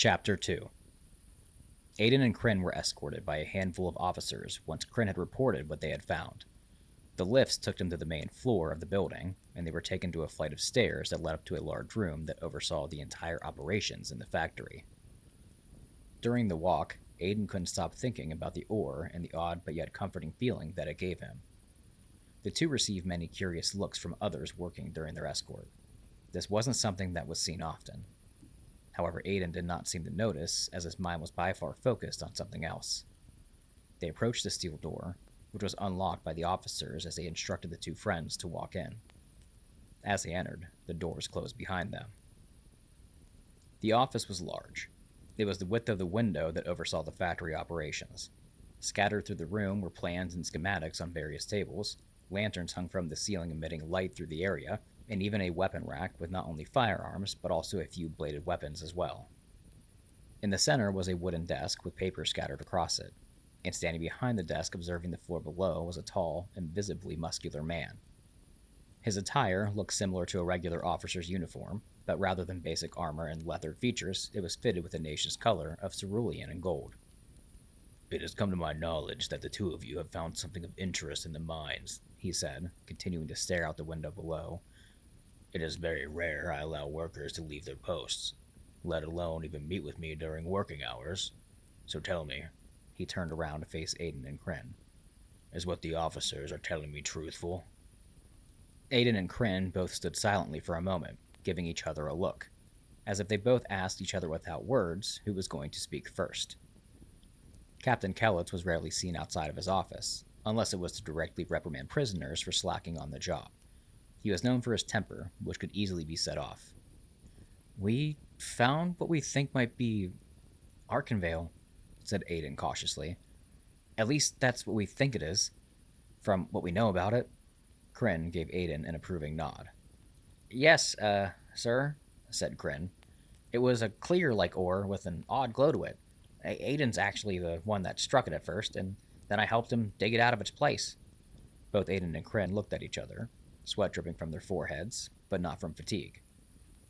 Chapter 2. Aiden and Kryn were escorted by a handful of officers once Kryn had reported what they had found. The lifts took them to the main floor of the building, and they were taken to a flight of stairs that led up to a large room that oversaw the entire operations in the factory. During the walk, Aiden couldn't stop thinking about the ore and the odd but yet comforting feeling that it gave him. The two received many curious looks from others working during their escort. This wasn't something that was seen often. However, Aiden did not seem to notice, as his mind was by far focused on something else. They approached the steel door, which was unlocked by the officers as they instructed the two friends to walk in. As they entered, the doors closed behind them. The office was large. It was the width of the window that oversaw the factory operations. Scattered through the room were plans and schematics on various tables, lanterns hung from the ceiling emitting light through the area, and even a weapon rack with not only firearms, but also a few bladed weapons as well. In the center was a wooden desk with papers scattered across it, and standing behind the desk observing the floor below was a tall and visibly muscular man. His attire looked similar to a regular officer's uniform, but rather than basic armor and leather features, it was fitted with the nation's color of cerulean and gold. "It has come to my knowledge that the two of you have found something of interest in the mines," he said, continuing to stare out the window below. "It is very rare I allow workers to leave their posts, let alone even meet with me during working hours. So tell me," he turned around to face Aiden and Kryn, "is what the officers are telling me truthful?" Aiden and Kryn both stood silently for a moment, giving each other a look, as if they both asked each other without words who was going to speak first. Captain Kellett was rarely seen outside of his office, unless it was to directly reprimand prisoners for slacking on the job. He was known for his temper, which could easily be set off. "We found what we think might be Arcanveil," said Aiden cautiously. "At least that's what we think it is, from what we know about it." Kryn gave Aiden an approving nod. "Yes, sir," said Kryn. "It was a clear like ore with an odd glow to it. Aiden's actually the one that struck it at first, and then I helped him dig it out of its place." Both Aiden and Kryn looked at each other, sweat dripping from their foreheads, but not from fatigue.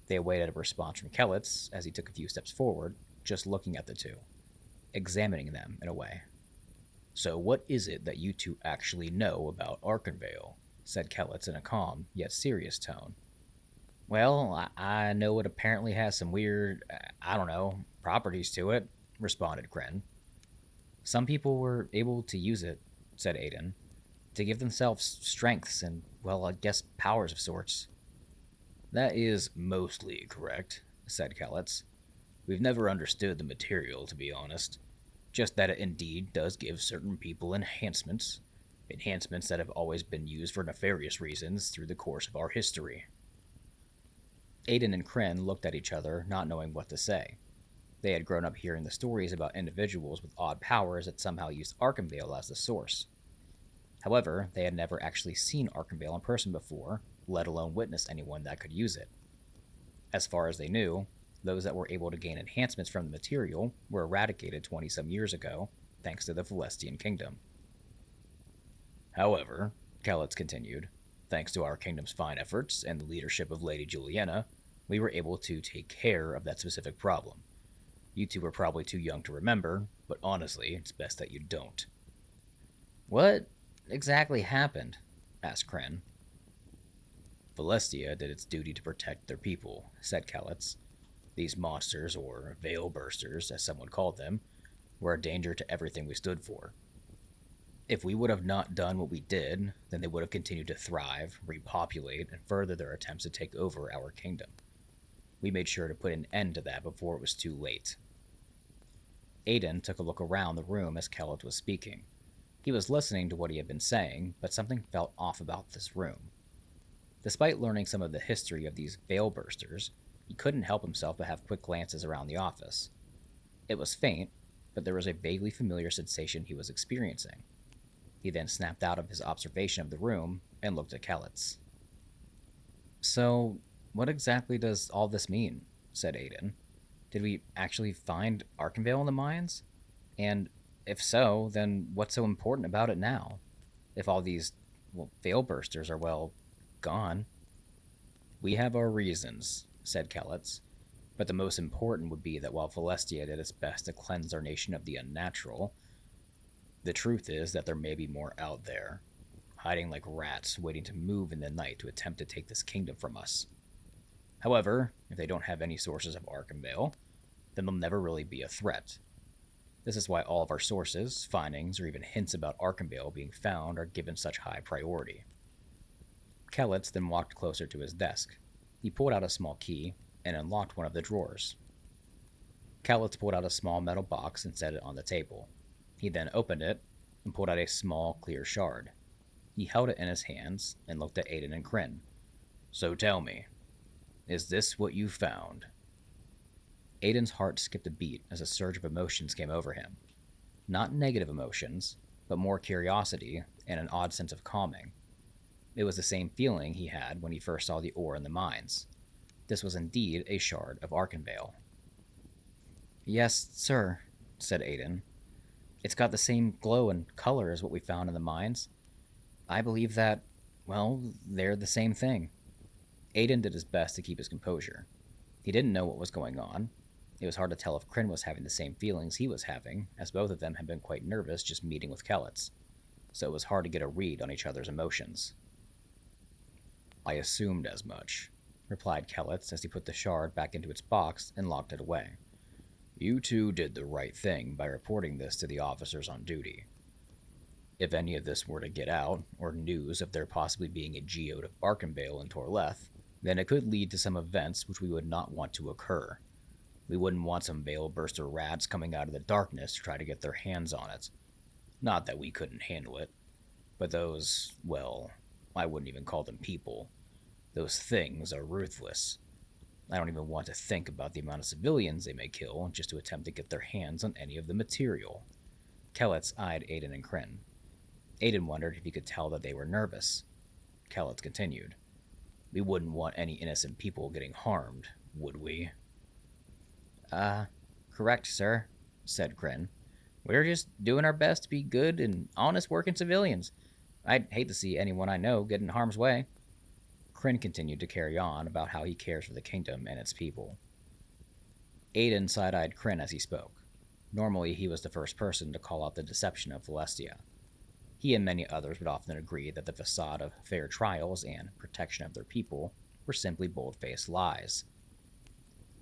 They awaited a response from Kellett as he took a few steps forward, just looking at the two, examining them in a way. "So what is it that you two actually know about Arcanveil?" said Kellett in a calm, yet serious tone. "Well, I know it apparently has some weird, properties to it," responded Kryn. "Some people were able to use it," said Aiden, "to give themselves strengths and, well, I guess powers of sorts." "That is mostly correct," said Kellett. "We've never understood the material, to be honest. Just that it indeed does give certain people enhancements. Enhancements that have always been used for nefarious reasons through the course of our history." Aiden and Kryn looked at each other, not knowing what to say. They had grown up hearing the stories about individuals with odd powers that somehow used Arcanveil as the source. However, they had never actually seen Arcanveil in person before, let alone witnessed anyone that could use it. As far as they knew, those that were able to gain enhancements from the material were eradicated 20-some years ago, thanks to the Celestian Kingdom. "However," Kellett continued, "thanks to our kingdom's fine efforts and the leadership of Lady Juliana, we were able to take care of that specific problem. You two were probably too young to remember, but honestly, it's best that you don't." "What exactly happened?" asked Kryn. "Celestia did its duty to protect their people," said Kellett. "These monsters, or veil bursters, as someone called them, were a danger to everything we stood for. If we would have not done what we did, then they would have continued to thrive, repopulate, and further their attempts to take over our kingdom. We made sure to put an end to that before it was too late." Aiden took a look around the room as Kellett was speaking. He was listening to what he had been saying, but something felt off about this room. Despite learning some of the history of these veil bursters, he couldn't help himself but have quick glances around the office. It was faint, but there was a vaguely familiar sensation he was experiencing. He then snapped out of his observation of the room and looked at Kellett. "So, what exactly does all this mean?" said Aiden. "Did we actually find Arcanveil in the mines? And if so, then what's so important about it now? If all these, veil bursters are, gone." "We have our reasons," said Kellett, But the most important would be that while Celestia did its best to cleanse our nation of the unnatural, the truth is that there may be more out there, hiding like rats waiting to move in the night to attempt to take this kingdom from us. However, if they don't have any sources of Arcanveil, then they'll never really be a threat. This is why all of our sources, findings, or even hints about Arcanveil being found are given such high priority. Kellitz then walked closer to his desk. He pulled out a small key and unlocked one of the drawers. Kellitz pulled out a small metal box and set it on the table. He then opened it and pulled out a small, clear shard. He held it in his hands and looked at Aiden and Kryn. So tell me, is this what you found? Aiden's heart skipped a beat as a surge of emotions came over him. Not negative emotions, but more curiosity and an odd sense of calming. It was the same feeling he had when he first saw the ore in the mines. This was indeed a shard of Arcanveil. Yes, sir, said Aiden. It's got the same glow and color as what we found in the mines. I believe that, well, they're the same thing. Aiden did his best to keep his composure. He didn't know what was going on. It was hard to tell if Kryn was having the same feelings he was having, as both of them had been quite nervous just meeting with Kellitz, so it was hard to get a read on each other's emotions. I assumed as much, replied Kellitz as he put the shard back into its box and locked it away. You two did the right thing by reporting this to the officers on duty. If any of this were to get out, or news of there possibly being a geode of Arcanveil in Torleth, then it could lead to some events which we would not want to occur. We wouldn't want some veil-burster rats coming out of the darkness to try to get their hands on it. Not that we couldn't handle it, but those, well, I wouldn't even call them people. Those things are ruthless. I don't even want to think about the amount of civilians they may kill just to attempt to get their hands on any of the material. Kellitz eyed Aiden and Kryn. Aiden wondered if he could tell that they were nervous. Kellitz continued. We wouldn't want any innocent people getting harmed, would we? Correct, sir, said Kryn. We're just doing our best to be good and honest working civilians. I'd hate to see anyone I know get in harm's way. Kryn continued to carry on about how he cares for the kingdom and its people. Aiden side-eyed Kryn as he spoke. Normally, he was the first person to call out the deception of Celestia. He and many others would often agree that the facade of fair trials and protection of their people were simply bold-faced lies.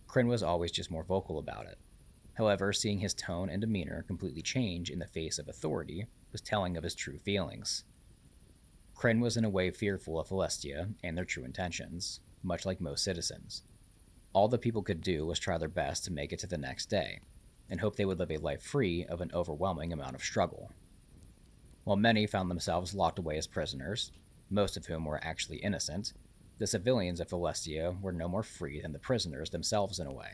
Kryn was always just more vocal about it. However, seeing his tone and demeanor completely change in the face of authority was telling of his true feelings. Kryn was in a way fearful of Celestia and their true intentions, much like most citizens. All the people could do was try their best to make it to the next day, and hope they would live a life free of an overwhelming amount of struggle. While many found themselves locked away as prisoners, most of whom were actually innocent, the civilians of Celestia were no more free than the prisoners themselves in a way.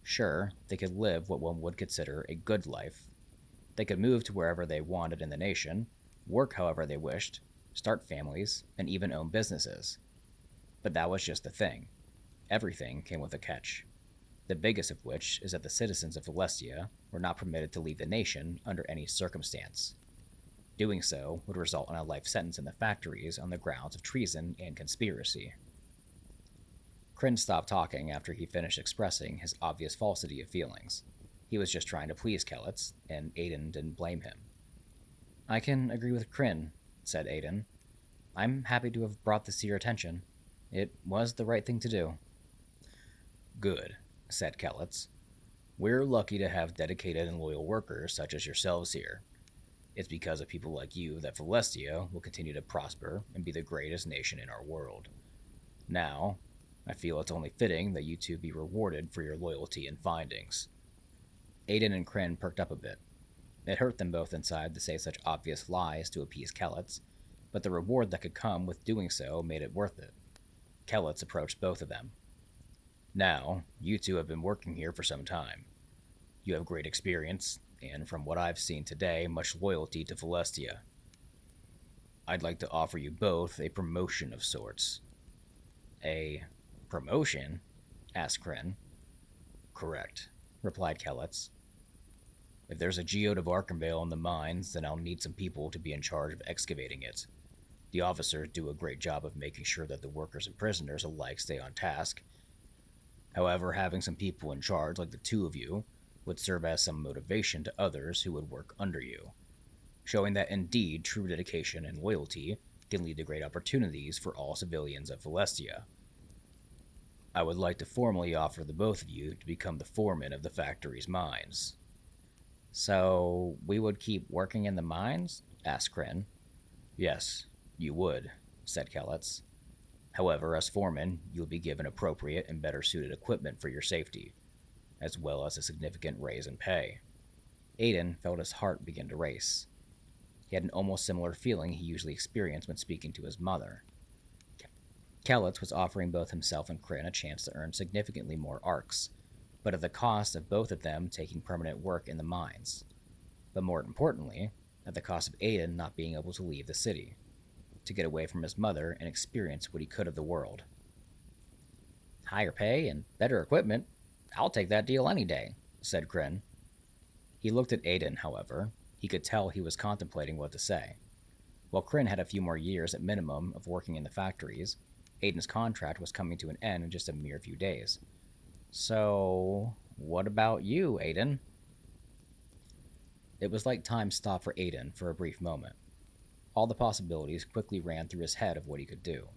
Sure, they could live what one would consider a good life. They could move to wherever they wanted in the nation, work however they wished, start families, and even own businesses. But that was just the thing. Everything came with a catch. The biggest of which is that the citizens of Celestia were not permitted to leave the nation under any circumstance. Doing so would result in a life sentence in the factories on the grounds of treason and conspiracy. Kryn stopped talking after he finished expressing his obvious falsity of feelings. He was just trying to please Kellitz, and Aiden didn't blame him. I can agree with Kryn, said Aiden. I'm happy to have brought this to your attention. It was the right thing to do. Good, said Kellitz. We're lucky to have dedicated and loyal workers such as yourselves here. It's because of people like you that Celestia will continue to prosper and be the greatest nation in our world. Now, I feel it's only fitting that you two be rewarded for your loyalty and findings. Aiden and Kryn perked up a bit. It hurt them both inside to say such obvious lies to appease Kellitz, but the reward that could come with doing so made it worth it. Kellitz approached both of them. Now, you two have been working here for some time. You have great experience, and from what I've seen today, much loyalty to Celestia. I'd like to offer you both a promotion of sorts. A promotion? Asked Kryn. Correct, replied Kellitz. If there's a geode of Arcanveil in the mines, then I'll need some people to be in charge of excavating it. The officers do a great job of making sure that the workers and prisoners alike stay on task. However, having some people in charge, like the two of you, would serve as some motivation to others who would work under you, showing that indeed true dedication and loyalty can lead to great opportunities for all civilians of Celestia. I would like to formally offer the both of you to become the foreman of the factory's mines. So, we would keep working in the mines? Asked Kryn. Yes, you would, said Kelletz. However, as foreman, you will be given appropriate and better suited equipment for your safety, as well as a significant raise in pay. Aiden felt his heart begin to race. He had an almost similar feeling he usually experienced when speaking to his mother. Kelletz was offering both himself and Kryn a chance to earn significantly more arcs, but at the cost of both of them taking permanent work in the mines. But more importantly, at the cost of Aiden not being able to leave the city, to get away from his mother and experience what he could of the world. Higher pay and better equipment? I'll take that deal any day, said Kryn. He looked at Aiden, however. He could tell he was contemplating what to say. While Kryn had a few more years at minimum of working in the factories, Aiden's contract was coming to an end in just a mere few days. So, what about you, Aiden? It was like time stopped for Aiden for a brief moment. All the possibilities quickly ran through his head of what he could do.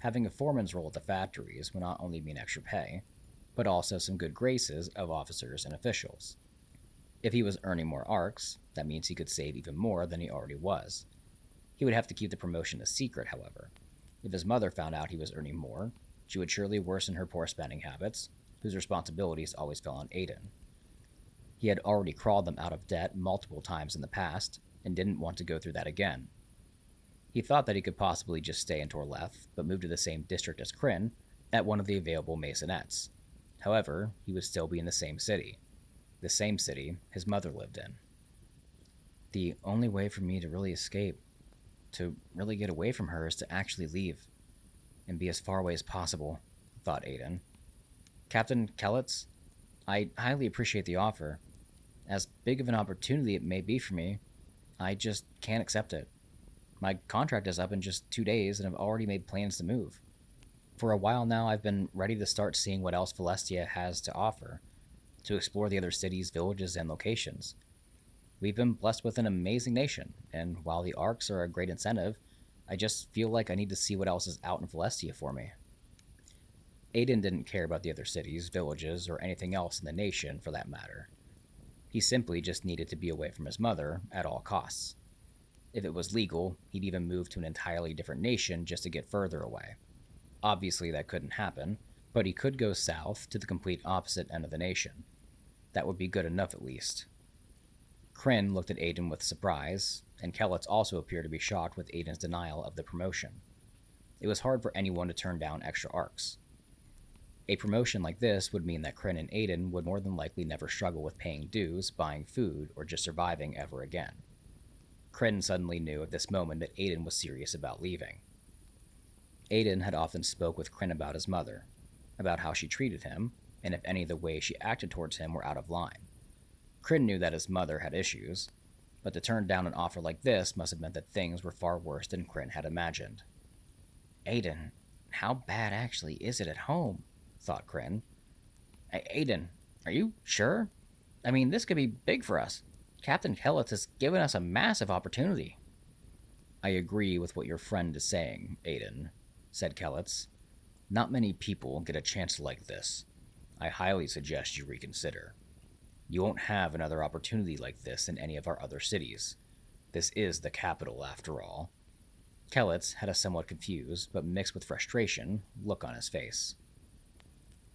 Having a foreman's role at the factories would not only mean extra pay, but also some good graces of officers and officials. If he was earning more arcs, that means he could save even more than he already was. He would have to keep the promotion a secret, however. If his mother found out he was earning more, she would surely worsen her poor spending habits, whose responsibilities always fell on Aiden. He had already crawled them out of debt multiple times in the past, and didn't want to go through that again. He thought that he could possibly just stay in Torleth, but move to the same district as Kryn at one of the available maisonettes. However, he would still be in the same city his mother lived in. The only way for me to really escape, to really get away from her, is to actually leave and be as far away as possible, thought Aiden. Captain Kelletz, I highly appreciate the offer. As big of an opportunity it may be for me, I just can't accept it. My contract is up in just 2 days, and I've already made plans to move. For a while now, I've been ready to start seeing what else Celestia has to offer, to explore the other cities, villages, and locations. We've been blessed with an amazing nation, and while the arcs are a great incentive, I just feel like I need to see what else is out in Celestia for me. Aiden didn't care about the other cities, villages, or anything else in the nation for that matter. He simply just needed to be away from his mother at all costs. If it was legal, he'd even move to an entirely different nation just to get further away. Obviously, that couldn't happen, but he could go south to the complete opposite end of the nation. That would be good enough, at least. Kryn looked at Aiden with surprise, and Kelletz also appeared to be shocked with Aiden's denial of the promotion. It was hard for anyone to turn down extra arcs. A promotion like this would mean that Kryn and Aiden would more than likely never struggle with paying dues, buying food, or just surviving ever again. Kryn suddenly knew at this moment that Aiden was serious about leaving. Aiden had often spoke with Kryn about his mother, about how she treated him, and if any of the ways she acted towards him were out of line. Kryn knew that his mother had issues, but to turn down an offer like this must have meant that things were far worse than Kryn had imagined. Aiden, how bad actually is it at home? Thought Kryn. Aiden, are you sure? I mean, this could be big for us. Captain Kelletz has given us a massive opportunity. I agree with what your friend is saying, Aiden, said Kelletz. Not many people get a chance like this. I highly suggest you reconsider. You won't have another opportunity like this in any of our other cities. This is the capital, after all. Kelletz had a somewhat confused, but mixed with frustration, look on his face.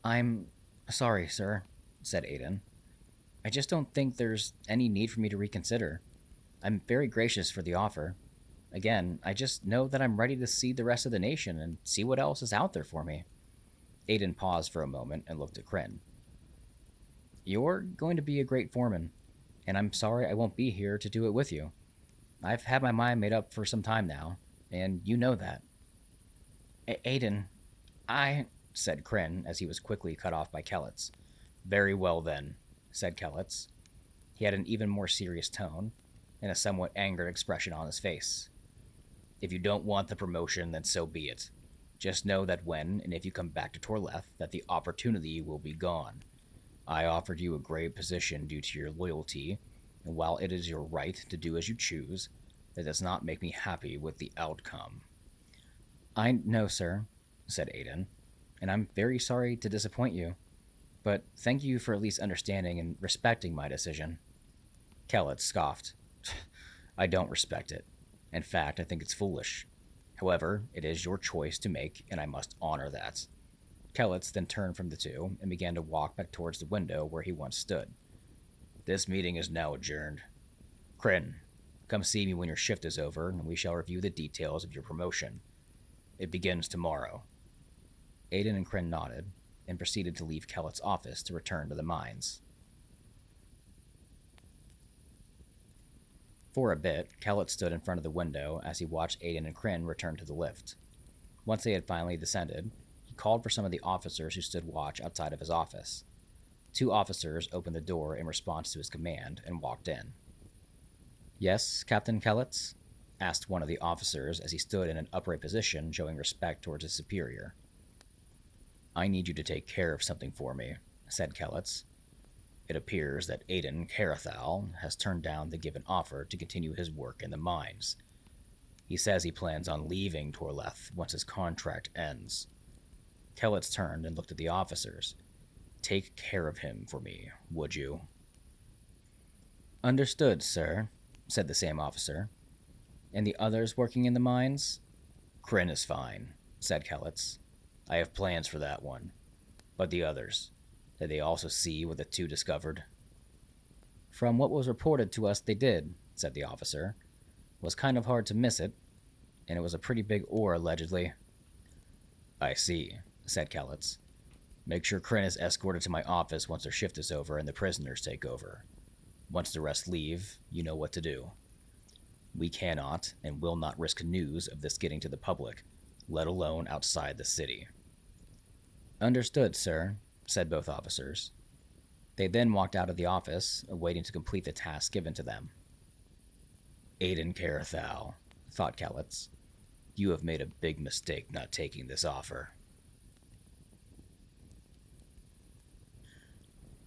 I'm sorry, sir, said Aiden. I just don't think there's any need for me to reconsider. I'm very gracious for the offer. Again, I just know that I'm ready to see the rest of the nation and see what else is out there for me. Aiden paused for a moment and looked at Kryn. You're going to be a great foreman, and I'm sorry I won't be here to do it with you. I've had my mind made up for some time now, and you know that. Aiden, said Kryn as he was quickly cut off by Kelletz. Very well then, said Kelletz. He had an even more serious tone, and a somewhat angered expression on his face. If you don't want the promotion, then so be it. Just know that when and if you come back to Torleth, that the opportunity will be gone. I offered you a great position due to your loyalty, and while it is your right to do as you choose, that does not make me happy with the outcome." "I know, sir," said Aiden, "and I'm very sorry to disappoint you, but thank you for at least understanding and respecting my decision." Kellett scoffed. "I don't respect it. In fact, I think it's foolish. However, it is your choice to make, and I must honor that." Kellett then turned from the two and began to walk back towards the window where he once stood. "This meeting is now adjourned. Kryn, come see me when your shift is over, and we shall review the details of your promotion. It begins tomorrow." Aiden and Kryn nodded and proceeded to leave Kellett's office to return to the mines. For a bit, Kellett stood in front of the window as he watched Aiden and Kryn return to the lift. Once they had finally descended, he called for some of the officers who stood watch outside of his office. 2 officers opened the door in response to his command and walked in. "Yes, Captain Kellett?" asked one of the officers as he stood in an upright position, showing respect towards his superior. "I need you to take care of something for me," said Kellett. "It appears that Aiden Carathal has turned down the given offer to continue his work in the mines. He says he plans on leaving Torleth once his contract ends." Kellett turned and looked at the officers. "Take care of him for me, would you?" "Understood, sir," said the same officer. "And the others working in the mines?" "Kryn is fine," said Kellett. "I have plans for that one. But the others, did they also see what the 2 discovered?" "From what was reported to us, they did," said the officer. "It was kind of hard to miss it, and it was a pretty big ore, allegedly." "I see," said Kellett. "Make sure Kryn is escorted to my office once their shift is over and the prisoners take over. Once the rest leave, you know what to do. We cannot and will not risk news of this getting to the public, let alone outside the city." "Understood, sir," said both officers. They then walked out of the office, waiting to complete the task given to them. "Aiden Carathal," thought Kellett, "you have made a big mistake not taking this offer."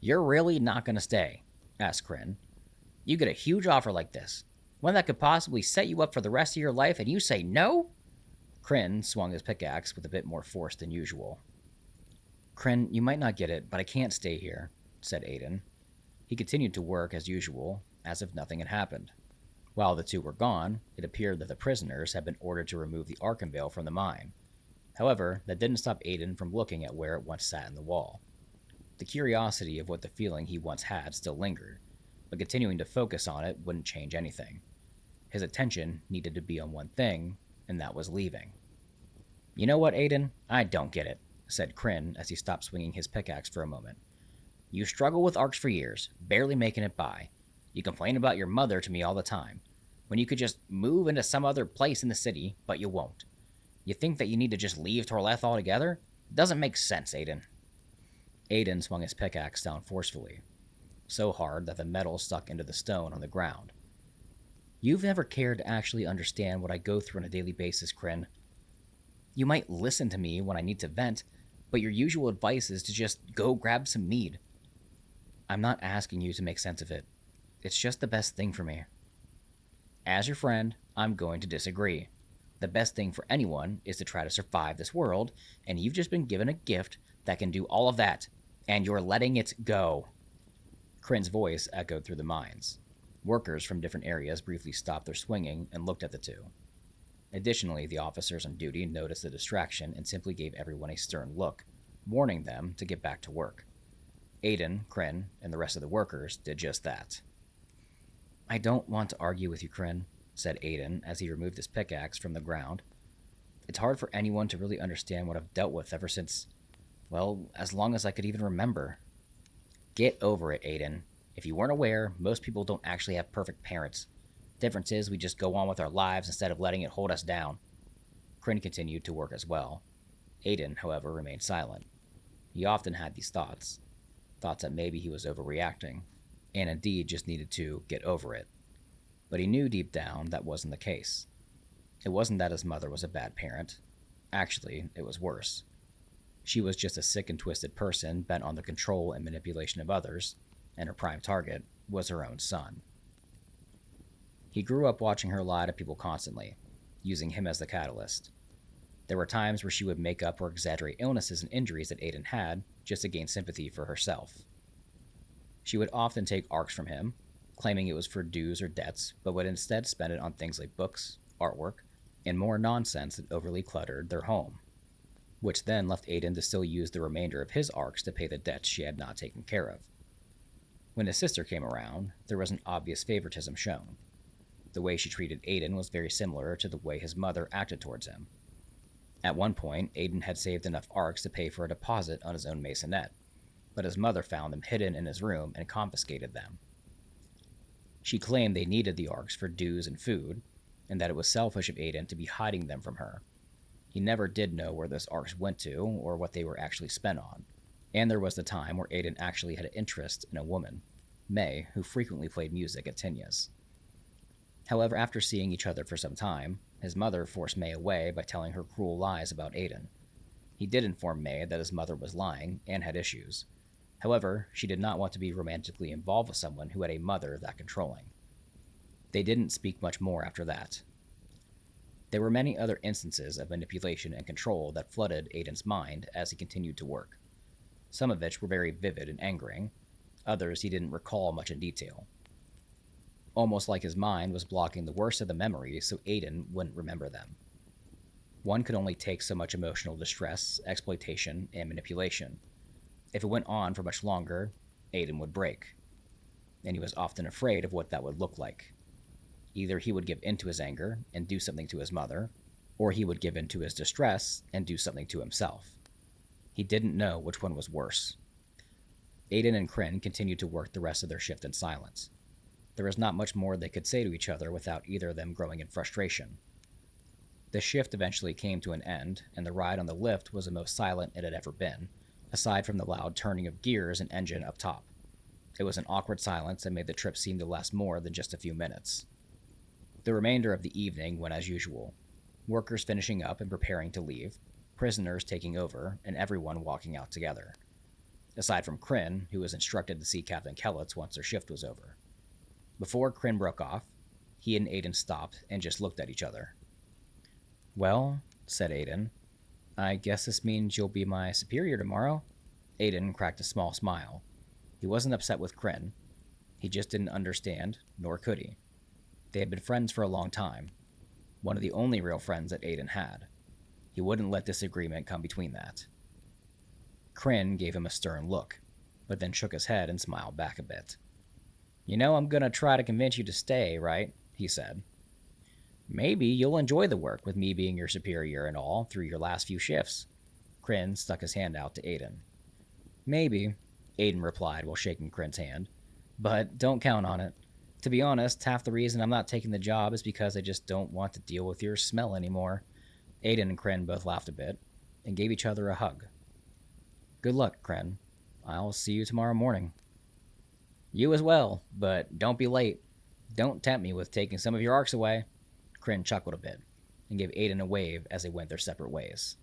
"You're really not going to stay?" asked Kryn. "You get a huge offer like this, one that could possibly set you up for the rest of your life, and you say no?" Kryn swung his pickaxe with a bit more force than usual. "Kryn, you might not get it, but I can't stay here," said Aiden. He continued to work as usual, as if nothing had happened. While the 2 were gone, it appeared that the prisoners had been ordered to remove the Arcanveil from the mine. However, that didn't stop Aiden from looking at where it once sat in the wall. The curiosity of what the feeling he once had still lingered, but continuing to focus on it wouldn't change anything. His attention needed to be on one thing, and that was leaving. "You know what, Aiden? I don't get it," said Kryn as he stopped swinging his pickaxe for a moment. "You struggle with arcs for years, barely making it by. You complain about your mother to me all the time, when you could just move into some other place in the city, but you won't. You think that you need to just leave Torleth altogether? It doesn't make sense, Aiden." Aiden swung his pickaxe down forcefully, so hard that the metal stuck into the stone on the ground. "You've never cared to actually understand what I go through on a daily basis, Kryn. You might listen to me when I need to vent, but your usual advice is to just go grab some mead. I'm not asking you to make sense of it. It's just the best thing for me." "As your friend, I'm going to disagree. The best thing for anyone is to try to survive this world, and you've just been given a gift that can do all of that, and you're letting it go." Kryn's voice echoed through the mines. Workers from different areas briefly stopped their swinging and looked at the 2. Additionally, the officers on duty noticed the distraction and simply gave everyone a stern look, warning them to get back to work. Aiden, Kryn, and the rest of the workers did just that. "I don't want to argue with you, Kryn," said Aiden as he removed his pickaxe from the ground. "It's hard for anyone to really understand what I've dealt with ever since, well, as long as I could even remember." "Get over it, Aiden. If you weren't aware, most people don't actually have perfect parents. Difference is we just go on with our lives instead of letting it hold us down." Kryn continued to work as well. Aiden, however, remained silent. He often had these thoughts that maybe he was overreacting, and indeed just needed to get over it. But he knew deep down that wasn't the case. It wasn't that his mother was a bad parent. Actually, it was worse. She was just a sick and twisted person bent on the control and manipulation of others, and her prime target was her own son. He grew up watching her lie to people constantly, using him as the catalyst. There were times where she would make up or exaggerate illnesses and injuries that Aiden had just to gain sympathy for herself. She would often take ARCs from him, claiming it was for dues or debts, but would instead spend it on things like books, artwork, and more nonsense that overly cluttered their home, which then left Aiden to still use the remainder of his ARCs to pay the debts she had not taken care of. When his sister came around, there was an obvious favoritism shown. The way she treated Aiden was very similar to the way his mother acted towards him. At one point, Aiden had saved enough ARCs to pay for a deposit on his own maisonette, but his mother found them hidden in his room and confiscated them. She claimed they needed the ARCs for dues and food, and that it was selfish of Aiden to be hiding them from her. He never did know where those ARCs went to or what they were actually spent on. And there was the time where Aiden actually had an interest in a woman, May, who frequently played music at Tinya's. However, after seeing each other for some time, his mother forced May away by telling her cruel lies about Aiden. He did inform May that his mother was lying and had issues. However, she did not want to be romantically involved with someone who had a mother that controlling. They didn't speak much more after that. There were many other instances of manipulation and control that flooded Aiden's mind as he continued to work. Some of which were very vivid and angering, others he didn't recall much in detail. Almost like his mind was blocking the worst of the memories so Aiden wouldn't remember them. One could only take so much emotional distress, exploitation, and manipulation. If it went on for much longer, Aiden would break, and he was often afraid of what that would look like. Either he would give in to his anger and do something to his mother, or he would give in to his distress and do something to himself. He didn't know which one was worse. Aiden and Kryn continued to work the rest of their shift in silence. There was not much more they could say to each other without either of them growing in frustration. The shift eventually came to an end, and the ride on the lift was the most silent it had ever been, aside from the loud turning of gears and engine up top. It was an awkward silence that made the trip seem to last more than just a few minutes. The remainder of the evening went as usual, workers finishing up and preparing to leave, prisoners taking over, and everyone walking out together. Aside from Kryn, who was instructed to see Captain Kellitz once their shift was over. Before Kryn broke off, he and Aiden stopped and just looked at each other. "Well," said Aiden, "I guess this means you'll be my superior tomorrow." Aiden cracked a small smile. He wasn't upset with Kryn. He just didn't understand, nor could he. They had been friends for a long time, one of the only real friends that Aiden had. He wouldn't let disagreement come between that. Kryn gave him a stern look, but then shook his head and smiled back a bit. "You know I'm gonna try to convince you to stay, right?" he said. "Maybe you'll enjoy the work with me being your superior and all through your last few shifts." Kryn stuck his hand out to Aiden. "Maybe," Aiden replied while shaking Kryn's hand, "but don't count on it. To be honest, half the reason I'm not taking the job is because I just don't want to deal with your smell anymore." Aiden and Kryn both laughed a bit and gave each other a hug. "Good luck, Kryn. I'll see you tomorrow morning." "You as well, but don't be late. Don't tempt me with taking some of your ARCs away." Kryn chuckled a bit and gave Aiden a wave as they went their separate ways.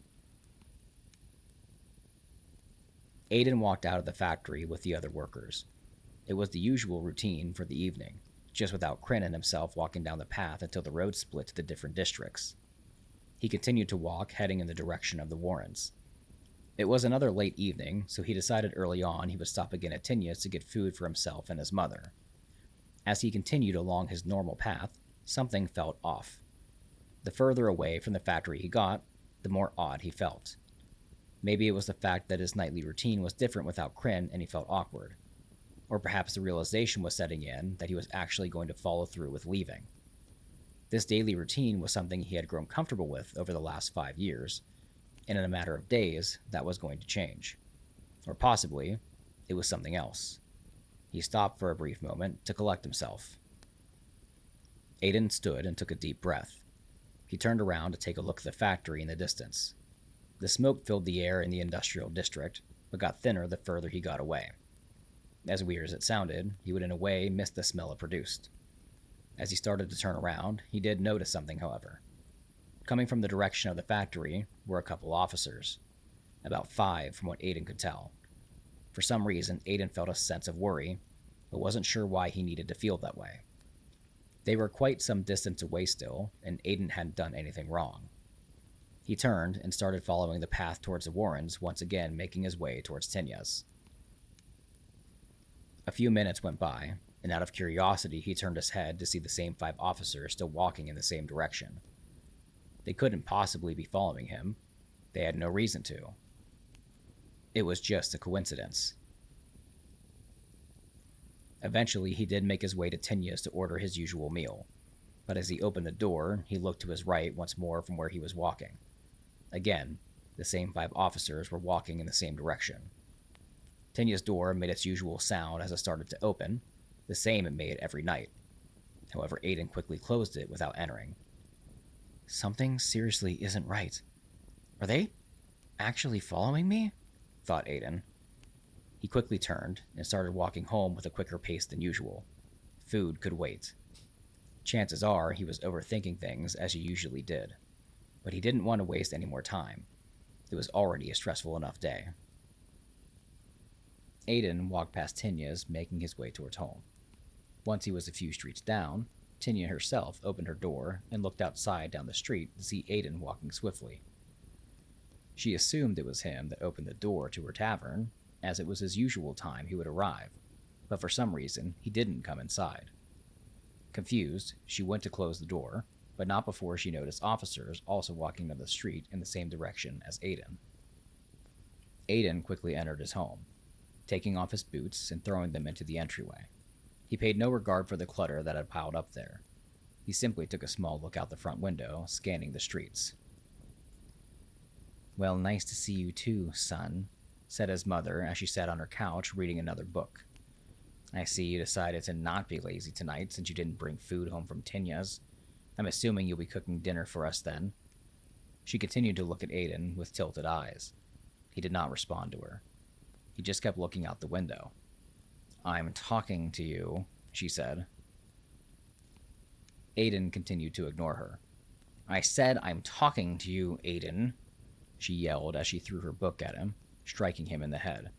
Aiden walked out of the factory with the other workers. It was the usual routine for the evening, just without Kryn and himself walking down the path until the road split to the different districts. He continued to walk, heading in the direction of the Warrens. It was another late evening, so he decided early on he would stop again at Tinya's to get food for himself and his mother. As he continued along his normal path, something felt off. The further away from the factory he got, the more odd he felt. Maybe it was the fact that his nightly routine was different without Kryn and he felt awkward. Or perhaps the realization was setting in that he was actually going to follow through with leaving. This daily routine was something he had grown comfortable with over the last 5 years, and in a matter of days, that was going to change. Or possibly, it was something else. He stopped for a brief moment to collect himself. Aiden stood and took a deep breath. He turned around to take a look at the factory in the distance. The smoke filled the air in the industrial district, but got thinner the further he got away. As weird as it sounded, he would in a way miss the smell it produced. As he started to turn around, he did notice something, however. Coming from the direction of the factory were a couple officers, about 5 from what Aiden could tell. For some reason, Aiden felt a sense of worry, but wasn't sure why he needed to feel that way. They were quite some distance away still, and Aiden hadn't done anything wrong. He turned and started following the path towards the Warrens, once again making his way towards Tinya's. A few minutes went by, and out of curiosity, he turned his head to see the same 5 officers still walking in the same direction. They couldn't possibly be following him. They had no reason to. It was just a coincidence. Eventually, he did make his way to Tinya's to order his usual meal, but as he opened the door, he looked to his right once more from where he was walking. Again, the same 5 officers were walking in the same direction. Tinya's door made its usual sound as it started to open, the same it made every night. However, Aiden quickly closed it without entering. Something seriously isn't right. Are they actually following me? Thought Aiden. He quickly turned and started walking home with a quicker pace than usual. Food could wait. Chances are he was overthinking things as he usually did, but he didn't want to waste any more time. It was already a stressful enough day. Aiden walked past Tinya's, making his way towards home. Once he was a few streets down, Tinya herself opened her door and looked outside down the street to see Aiden walking swiftly. She assumed it was him that opened the door to her tavern, as it was his usual time he would arrive, but for some reason he didn't come inside. Confused, she went to close the door, but not before she noticed officers also walking down the street in the same direction as Aiden. Aiden quickly entered his home, taking off his boots and throwing them into the entryway. He paid no regard for the clutter that had piled up there. He simply took a small look out the front window, scanning the streets. "Well, nice to see you too, son," said his mother as she sat on her couch reading another book. "I see you decided to not be lazy tonight since you didn't bring food home from Tinya's. I'm assuming you'll be cooking dinner for us then." She continued to look at Aiden with tilted eyes. He did not respond to her. He just kept looking out the window. "I'm talking to you," she said. Aiden continued to ignore her. "I said I'm talking to you, Aiden," she yelled as she threw her book at him, striking him in the head.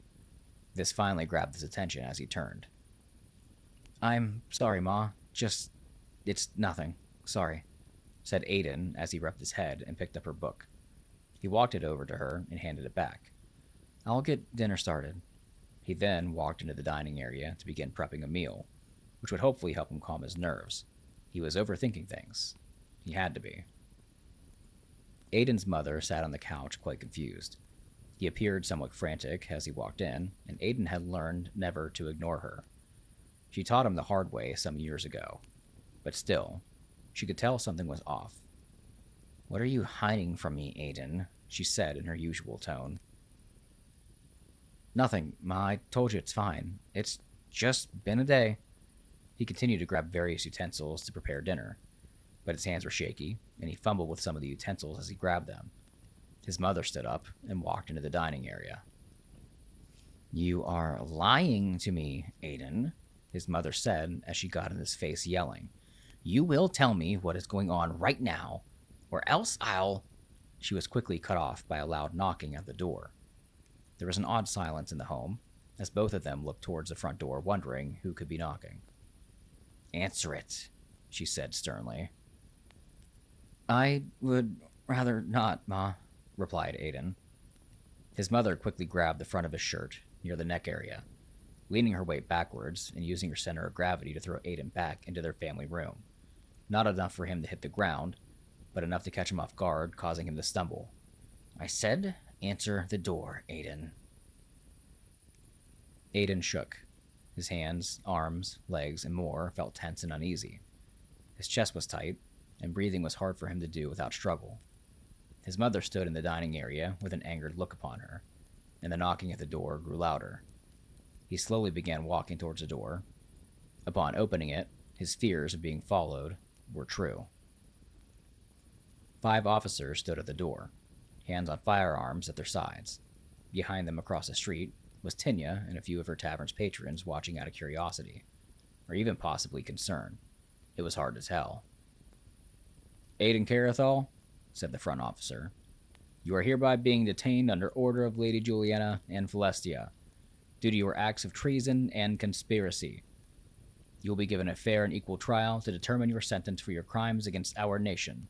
This finally grabbed his attention as he turned. "I'm sorry, Ma. It's nothing. Sorry," said Aiden as he rubbed his head and picked up her book. He walked it over to her and handed it back. "I'll get dinner started." He then walked into the dining area to begin prepping a meal, which would hopefully help him calm his nerves. He was overthinking things. He had to be. Aiden's mother sat on the couch quite confused. He appeared somewhat frantic as he walked in, and Aiden had learned never to ignore her. She taught him the hard way some years ago, but still, she could tell something was off. "What are you hiding from me, Aiden?" she said in her usual tone. "Nothing, Ma. I told you it's fine. It's just been a day." He continued to grab various utensils to prepare dinner, but his hands were shaky, and he fumbled with some of the utensils as he grabbed them. His mother stood up and walked into the dining area. "You are lying to me, Aiden," his mother said as she got in his face yelling. "You will tell me what is going on right now, or else I'll—" She was quickly cut off by a loud knocking at the door. There was an odd silence in the home, as both of them looked towards the front door, wondering who could be knocking. "Answer it," she said sternly. "I would rather not, Ma," replied Aiden. His mother quickly grabbed the front of his shirt, near the neck area, leaning her weight backwards and using her center of gravity to throw Aiden back into their family room. Not enough for him to hit the ground, but enough to catch him off guard, causing him to stumble. "I said, answer the door, Aiden." Aiden shook. His hands, arms, legs, and more felt tense and uneasy. His chest was tight, and breathing was hard for him to do without struggle. His mother stood in the dining area with an angered look upon her, and the knocking at the door grew louder. He slowly began walking towards the door. Upon opening it, his fears of being followed were true. 5 officers stood at the door, hands on firearms at their sides. Behind them across the street was Tinya and a few of her tavern's patrons watching out of curiosity, or even possibly concern. It was hard to tell. "Aiden Carathal?" said the front officer. You are hereby being detained under order of Lady Juliana and Celestia, due to your acts of treason and conspiracy. You will be given a fair and equal trial to determine your sentence for your crimes against our nation.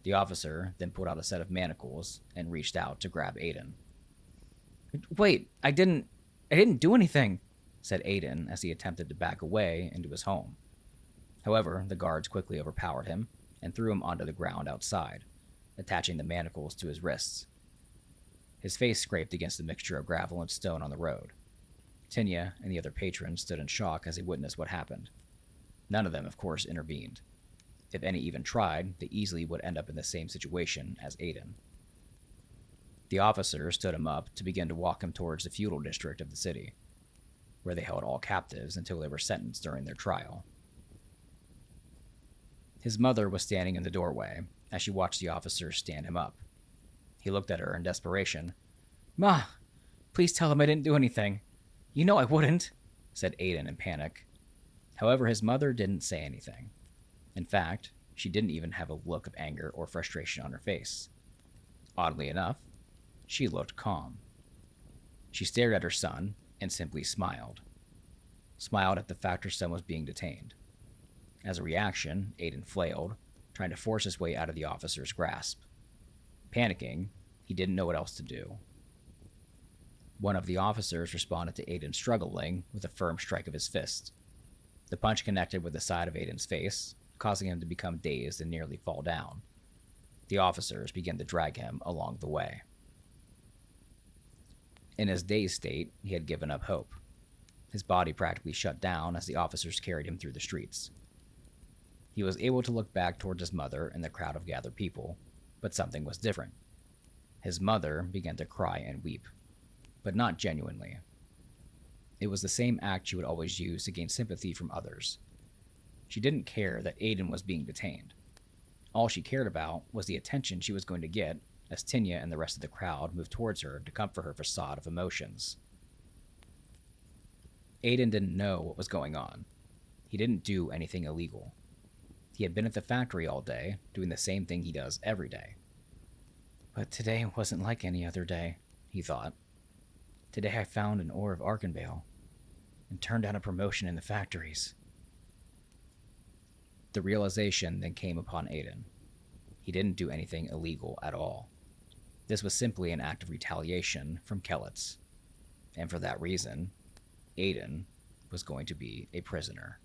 The officer then pulled out a set of manacles and reached out to grab Aiden. Wait, I didn't do anything, said Aiden as he attempted to back away into his home. However, the guards quickly overpowered him and threw him onto the ground outside, attaching the manacles to his wrists. His face scraped against the mixture of gravel and stone on the road. Tinya and the other patrons stood in shock as they witnessed what happened. None of them, of course, intervened. If any even tried, they easily would end up in the same situation as Aiden. The officer stood him up to begin to walk him towards the feudal district of the city, where they held all captives until they were sentenced during their trial. His mother was standing in the doorway as she watched the officers stand him up. He looked at her in desperation. Ma, please tell him I didn't do anything. You know I wouldn't, said Aiden in panic. However, his mother didn't say anything. In fact, she didn't even have a look of anger or frustration on her face. Oddly enough, she looked calm. She stared at her son and simply smiled. Smiled at the fact her son was being detained. As a reaction, Aiden flailed, trying to force his way out of the officer's grasp. Panicking, he didn't know what else to do. One of the officers responded to Aiden struggling with a firm strike of his fist. The punch connected with the side of Aiden's face, causing him to become dazed and nearly fall down. The officers began to drag him along the way. In his dazed state, he had given up hope. His body practically shut down as the officers carried him through the streets. He was able to look back towards his mother and the crowd of gathered people, but something was different. His mother began to cry and weep, but not genuinely. It was the same act she would always use to gain sympathy from others. She didn't care that Aiden was being detained. All she cared about was the attention she was going to get as Tinya and the rest of the crowd moved towards her to comfort her facade of emotions. Aiden didn't know what was going on. He didn't do anything illegal. He had been at the factory all day, doing the same thing he does every day. But today wasn't like any other day, he thought. Today I found an ore of Arcanveil and turned down a promotion in the factories. The realization then came upon Aiden. He didn't do anything illegal at all. This was simply an act of retaliation from Kellet's. And for that reason, Aiden was going to be a prisoner.